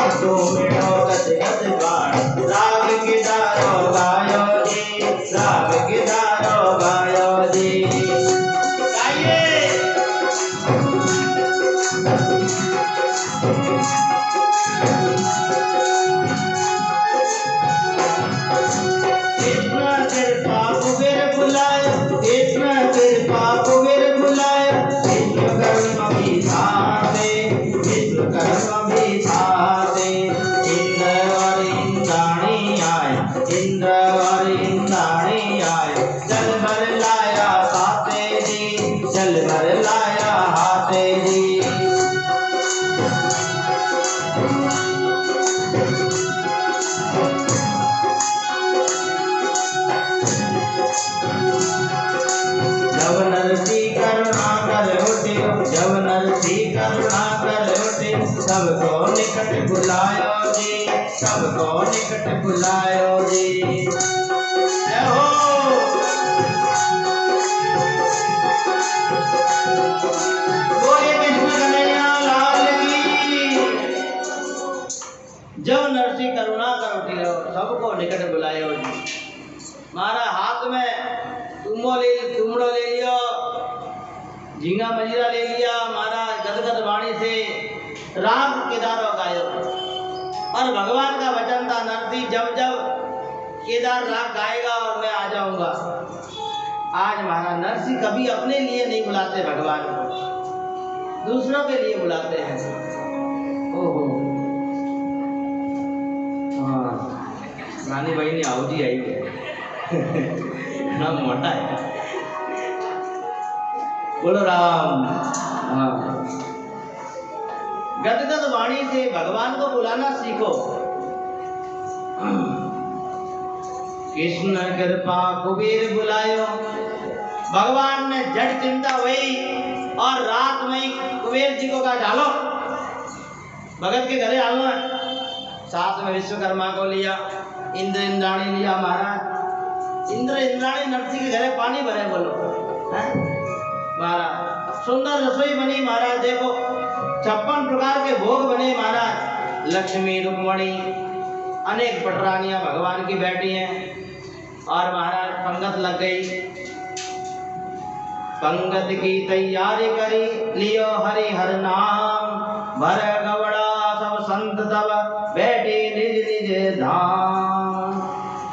हाथों में ढोलक गज बाण राग किधारो गायो जी राग किधारो गायो जी गाइए कृष्ण कृपा कुबेर बुलाया कृष्ण कृपा कुबेर बुलाया विश्वकर्मा भी साथे विश्वकर्मा भी साथे इंद्र और इंद्राणी आए इंद्र और इंद्राणी आए जल भर लाया हाथे जी जल भर लाया हाथे जी जब नरसी करुणा कर उठे जब नरसी करुणा कर उठे सबको निकट बुलायो जी सबको निकट बुलायो जी जय हो बोले कृष्ण कन्हैया लाल की जब नरसी करुणा कर उठे सबको निकट बुलायो जी मारा हाथ में तुमड़ो ले लियो झींगा मजीरा ले लिया महाराज गदगद वाणी से राग केदारो गायो और भगवान का वचन था नरसी जब जब केदार राग गाएगा और मैं आ जाऊंगा आज महाराज नरसी कभी अपने लिए नहीं बुलाते भगवान को दूसरों के लिए बुलाते हैं ओहो हाँ रानी भाई ने आओ जी आई है नाम मोटा है बोलो राम हाँ गदगद वाणी से भगवान को बुलाना सीखो कृष्ण कृपा कुबेर बुलायो भगवान ने जड़ चिंता हुई और रात में कुबेर जी को कहा डालो भगत के घरे आलो है साथ में विश्वकर्मा को लिया इंद्र इंद्राणी लिया महाराज इंद्र इंद्राणी नरसी के घरे पानी भरे बोलो महाराज सुंदर रसोई बनी महाराज देखो 56 प्रकार के भोग बने महाराज लक्ष्मी रुक्मणी अनेक पटरानियां भगवान की बैठी हैं और महाराज पंगत लग गई पंगत की तैयारी करी लियो हरि हर नाम भर गवड़ा सब संत तब बैठे निज निज धाम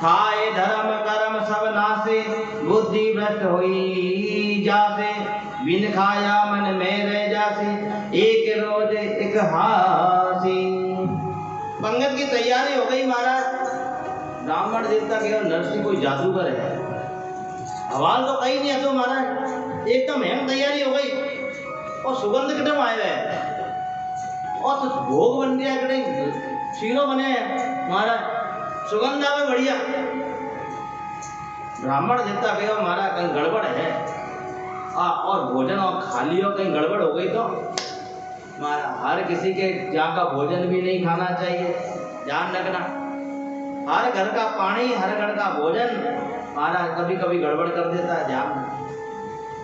खाए धर्म कर्म सब नासे बुद्धि भ्रष्ट हुई जासे बिन खाया मन में रह जासे एक रोज एक हासी पंगत की तैयारी हो गई महाराज ब्राह्मण देवता के नरसी कोई जादूगर है हवाल तो कहीं नहीं है तो महाराज एकदम हेम तैयारी हो गई और सुगंध कितम आए हुए और तो भोग बन गया कड़े शीरो बने महाराज सुगंध आवे बढ़िया ब्राह्मण देवता कहो महाराज कहीं गड़बड़ है और भोजन और खा लियो कहीं गड़बड़ हो गई तो महाराज हर किसी के जहाँ का भोजन भी नहीं खाना चाहिए ध्यान रखना हर घर का पानी हर घर का भोजन महाराज कभी कभी गड़बड़ कर देता है ध्यान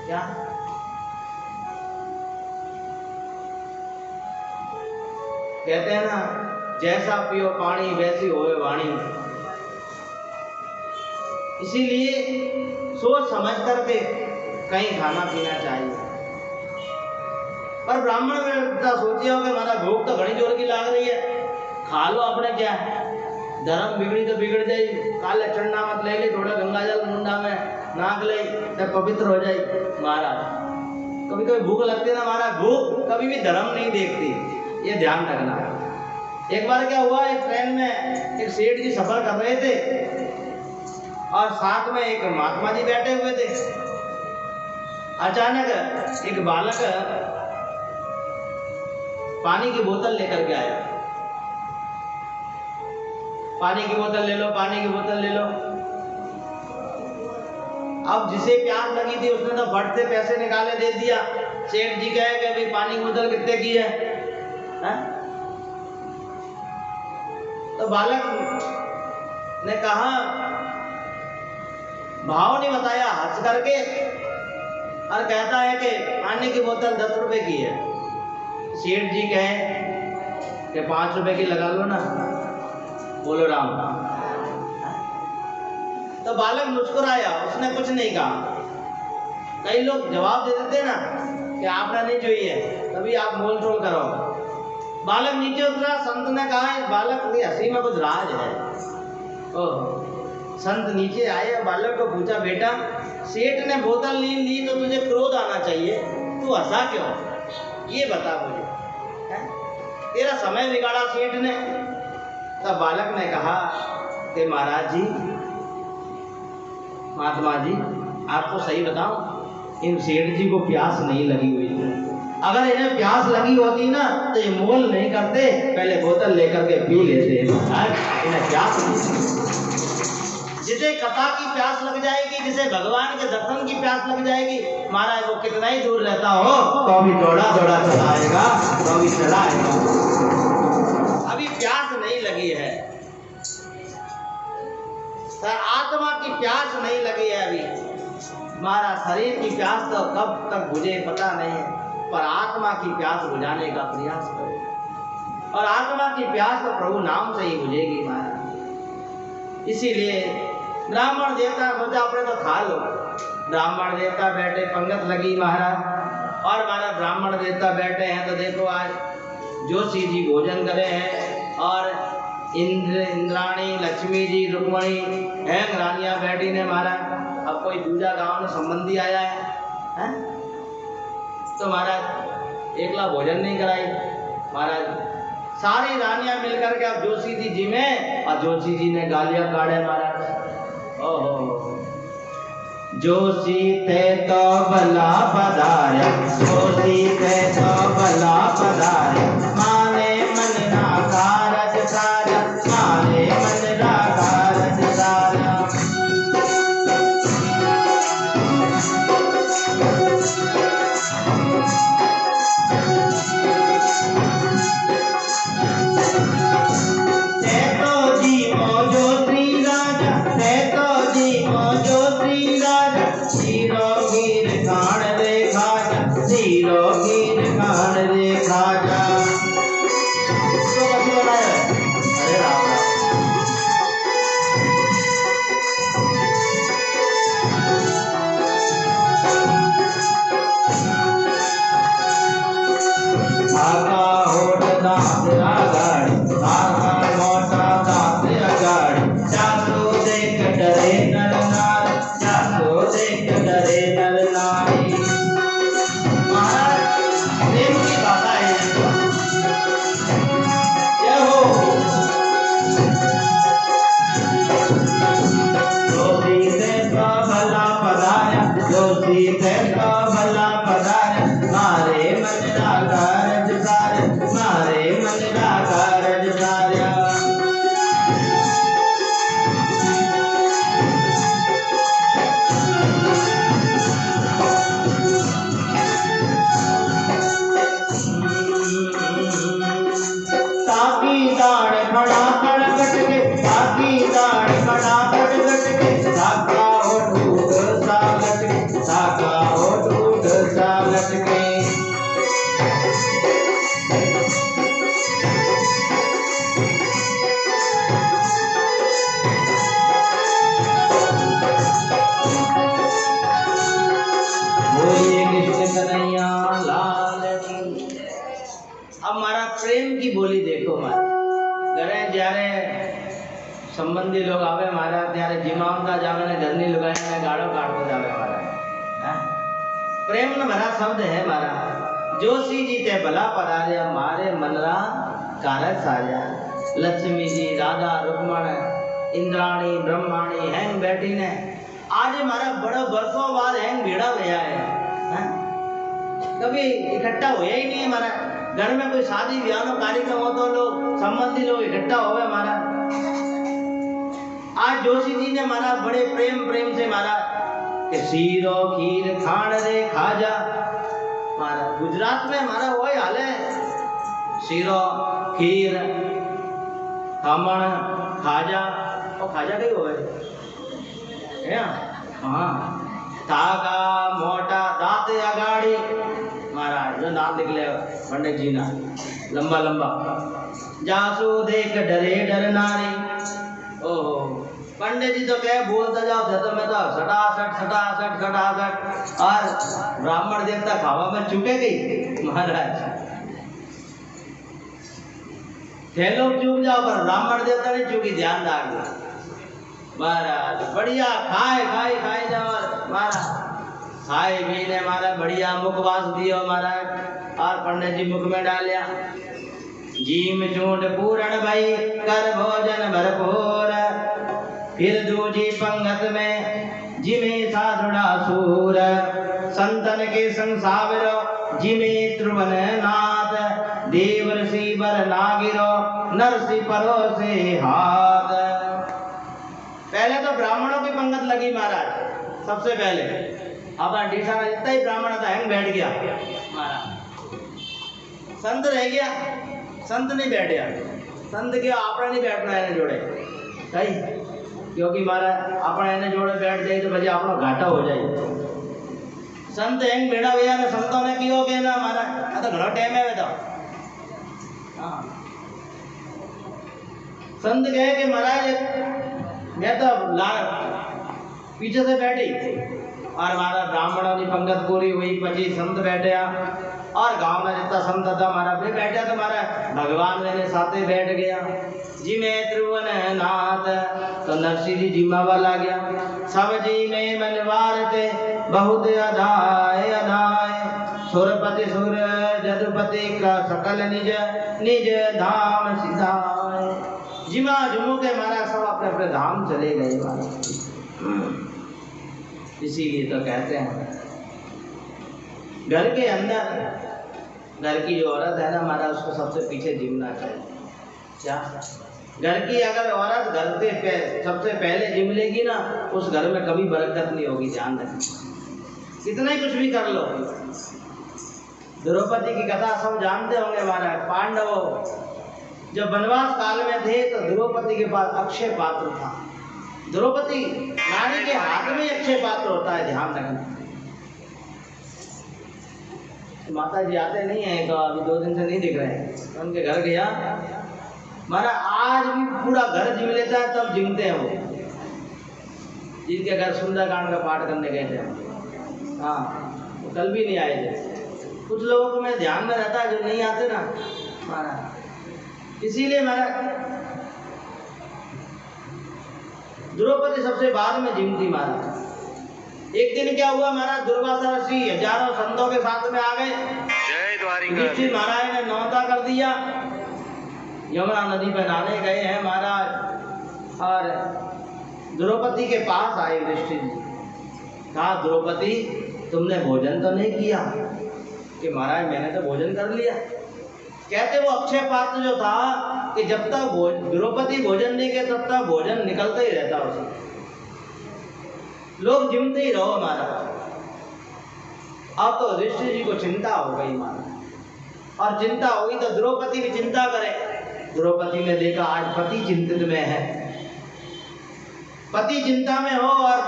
क्या कहते हैं ना जैसा पियो पानी वैसी होए वाणी इसीलिए सोच समझ करके कहीं खाना पीना चाहिए पर ब्राह्मण में सोचिए हो कि हमारा भूख तो घनी जोर की लाग रही है खा लो अपने क्या धर्म बिगड़ी तो बिगड़ जाए काले चढ़ना मत ले ली थोड़ा गंगा जल मुंडा में नाक ले तब पवित्र हो जाए महाराज कभी कभी भूख लगती है ना महाराज भूख कभी भी धर्म नहीं देखती ये ध्यान रखना एक बार क्या हुआ एक ट्रेन में एक सेठ जी सफर कर रहे थे और साथ में एक महात्मा जी बैठे हुए थे अचानक एक बालक पानी की बोतल लेकर के आया पानी की बोतल ले लो पानी की बोतल ले लो अब जिसे प्यास लगी थी उसने तो फट से पैसे निकाले दे दिया सेठ जी कहे कि भाई पानी की बोतल कितने की है? तो बालक ने कहा भाव नहीं बताया हंस करके और कहता है कि पानी की बोतल 10 रुपए की है। सेठ जी कहे कि 5 रुपए की लगा लो ना, बोलो राम। तो बालक मुस्कुराया, उसने कुछ नहीं कहा। कई लोग जवाब दे देते ना कि आपने नहीं चाहिए, तभी आप मोल तोल करो। बालक नीचे उतरा, संत ने कहा बालक की हंसी में कुछ राज है। संत नीचे आए, बालक को पूछा बेटा सेठ ने बोतल नहीं ली तो तुझे क्रोध आना चाहिए, तू हंसा क्यों, ये बता मुझे, तेरा समय बिगाड़ा सेठ ने। तब बालक ने कहा कि महाराज जी, महात्मा जी, आपको सही बताऊं, इन सेठ जी को प्यास नहीं लगी हुई थी। अगर इन्हें प्यास लगी होती ना तो ये मोल नहीं करते, पहले बोतल लेकर के पी लेते। इन्हें प्यास नहीं। जिसे कथा की प्यास लग जाएगी, जिसे भगवान के दर्शन की प्यास लग जाएगी, महाराज वो कितना ही दूर रहता हो तो भी दौड़ा दौड़ा चला आएगा, तो भी चला आएगा। अभी प्यास नहीं लगी है, आत्मा की प्यास नहीं लगी है अभी। हमारा शरीर की प्यास तो कब तक बुझे पता नहीं है, पर आत्मा की प्यास बुझाने का प्रयास करो, और आत्मा की प्यास तो प्रभु नाम से ही बुझेगी महाराज। इसीलिए ब्राह्मण देवता सोचा अपने तो खा लो। ब्राह्मण देवता बैठे, पंगत लगी महाराज, और महाराज ब्राह्मण देवता बैठे हैं तो देखो आज जोशी जी भोजन करे हैं, और इंद्राणी, लक्ष्मी जी, रुक्मणी, हैंग रानियां बैठी ने महाराज। अब कोई दूजा गांव में संबंधी आया है तो महाराज एकला भोजन नहीं कराई महाराज, सारी रानियां मिलकर के अब जोशी जी में, और जोशी जी ने गालियां काढ़े महाराज। ओहो जोशी थे तो भला पधारे, जोशी थे तो भला पधारे, माने मन ना कारज सारा, माने मन ना कारज सारा। संबंधी लोग आवे महाराज त्यारे जिमामदा जावे ने घरनी लुगाई ने गाड़ो काटतो जावे महाराज। प्रेम न भरा शब्द है महाराज। जोशी जी ते भला पधार्या, मारे मनरा कारज साजा। लक्ष्मी जी, राधा, रुक्मण, इंद्राणी, ब्रह्माणी हैंग बैठी ने आज हमारा बड़ा बरसों बाद हैंग भीड़ा हुआ है, कभी इकट्ठा हुआ ही नहीं है हमारा। घर में कोई शादी ब्याह नो कार्यक्रम हो तो लोग संबंधी लोग इकट्ठा हो गए हमारा। आज जोशी जी ने मारा बड़े प्रेम से मारा कि सीरो खीर खाण रे खाजा। मारा गुजरात में हमारा वही हाल है, सीरो खीर खमण खाजा। और खाजा कहीं हो हाँ, धागा मोटा दांत अगाड़ी महाराज जो नाम लिख ले पंडित जी ना लंबा लंबा। जासू देख डरे डर नारी। ओहो पंडित जी तो कहे बोलता जाओ तो मैं तो सटासट सटासट सटासट और ब्राह्मण देवता खावा में चुके गई महाराज। थे लोग चूक जाओ पर ब्राह्मण देवता नहीं चूकी, ध्यान रखना महाराज। बढ़िया खाए खाए खाए जाओ महाराज, खाए पीने महाराज बढ़िया मुखवास दियो महाराज और पंडित जी मुख में डालिया। जीम चूंड पूरण भई कर भोजन भरपूर, फिर दूजी पंगत में जिमे साधुड़ा सूर। संतन के संसाविरो जिमे त्रुवन नाथ, देव ऋषि बर नागिरो नरसी परोसे हाथ। पहले तो ब्राह्मणों की पंगत लगी महाराज। सबसे पहले अपना डीसा का जितना ही ब्राह्मण था हैंग बैठ गया महाराज। संत रह गया, संत नहीं बैठा। संत के आपने नहीं बैठना है जोड़े सही, क्योंकि महाराज अपना इन्हें जोड़े बैठ जाए तो भले अपना घाटा हो जाए। संत हैंग बैठा हुआ ने संतों ने कियो के ना महाराज तो घना टाइम है तो संत कहे कि महाराज मैं तो पीछे से बैठी और हमारा ब्राह्मणों की पंगत पूरी हुई, 25 संत बैठे और गांव में जितना संत था हमारा भी बैठा तो हमारा भगवान मेरे साथे बैठ गया। जी में त्रिभुवन नाथ तो नरसिंह जी जिम्मा वाला गया। सब जी में मनवार थे बहुत अधाय अधाय, सुरपति सुर जदुपति का सकल निज निज धाम सिधाय। जिमा जुमू के महाराज सब अपने अपने धाम चले गए महाराज। इसीलिए तो कहते हैं घर के अंदर घर की जो औरत है ना महाराज उसको सबसे पीछे जिमना चाहिए। क्या घर की अगर औरत घर के सबसे पहले जिम लेगी ना उस घर में कभी बरकत नहीं होगी। ध्यान रखना कितना ही कुछ भी कर लो। द्रौपदी की कथा सब जानते होंगे महाराज। पांडव जब वनवास काल में थे तो द्रौपदी के पास अक्षय पात्र था। द्रौपदी नारी के हाथ में अक्षय पात्र होता है, ध्यान रखना। माता जी आते नहीं है तो अभी 2 दिन से नहीं दिख रहे हैं। तो उनके घर गया महाराज, आज भी पूरा घर जिम लेता है तब जिमते हैं वो जिनके घर सुंदरकांड का पाठ करने गए थे। हाँ वो कल भी नहीं आए थे। कुछ लोगों को मैं ध्यान में रहता है जो नहीं आते ना महाराज। इसीलिए महाराज द्रौपदी सबसे बाद में जिमती महाराज। एक दिन क्या हुआ महाराज, दुर्वासा ऋषि हजारों संतों के साथ में आ गए। जय द्वारिका। युधिष्ठिर महाराज ने न्योता कर दिया, यमुना नदी पर नहाने गए हैं महाराज। और द्रौपदी के पास आए युधिष्ठिर जी। कहा द्रौपदी तुमने भोजन तो नहीं किया? कि महाराज मैंने तो भोजन कर लिया। कहते वो अक्षय पात्र जो था कि जब तक द्रौपदी भोजन नहीं किया तब तक भोजन निकलता ही रहता उसे। लोग जिमते ही रहो महाराज। अब तो युधिष्ठिर जी को चिंता हो गई महाराज, और चिंता होगी तो द्रौपदी भी चिंता करे। द्रौपदी ने देखा आज पति चिंतित में है, पति चिंता में हो और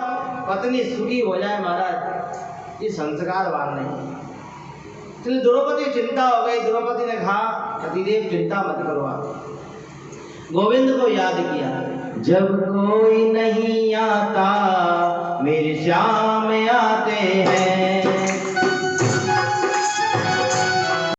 पत्नी सुखी हो जाए महाराज, ये संस्कारवान नहीं। इसलिए द्रौपदी चिंता हो गई। द्रौपदी ने कहा पतिदेव चिंता मत करो। आप गोविंद को याद किया। जब कोई नहीं आता मेरे श्याम आते हैं,